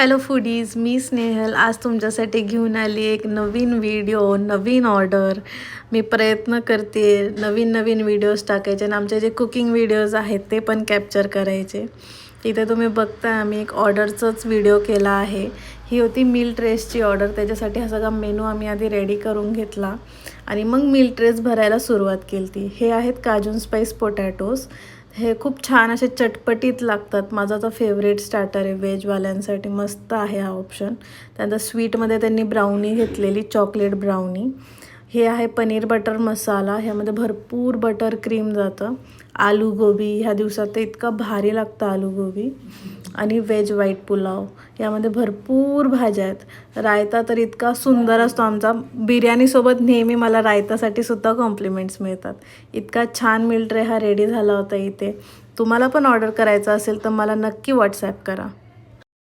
Hello foodies, मी स्नेहल आज तुमच्यासाठी घेऊन आली एक नवीन व्हिडिओ, नवीन ऑर्डर. मी प्रयत्न करते नवीन व्हिडिओज टाकायचे आणि आमचे जे कुकिंग व्हिडिओज आहेत ते पण कॅप्चर करायचे. इथे तुम्ही बघता आम्ही एक ऑर्डरचाच व्हिडिओ केला आहे. ही होती मील ट्रेसची ऑर्डर. त्याच्यासाठी हा सगळा मेनू आम्ही आधी रेडी करून घेतला आणि मग मील ट्रेस भरायला सुरुवात केली. हे आहेत काजू स्पाइस पोटॅटोज. हे खूप छान असे चटपटीत लागतात. माझा तर फेवरेट स्टार्टर आहे व्हेजवाल्यांसाठी. मस्त आहे हा ऑप्शन. त्यानंतर स्वीटमध्ये त्यांनी ब्राउनी घेतलेली, चॉकलेट ब्राउनी. हे आहे पनीर बटर मसाला. ह्यामध्ये भरपूर बटर क्रीम जातं. आलू गोबी, ह्या दिवसात तर इतका भारी लागतं आलू गोबी. आणि व्हेज व्हाईट पुलाव, यामध्ये भरपूर भाज्या आहेत. रायता तर इतका सुंदर असतो आमचा. बिर्याणीसोबत नेहमी मला रायतासाठी सुद्धा कॉम्प्लिमेंट्स मिळतात. इतका छान मील ट्रे हा रेडी झाला होता इथे. तुम्हाला पण ऑर्डर करायचा असेल तर मला नक्की व्हॉट्सॲप करा.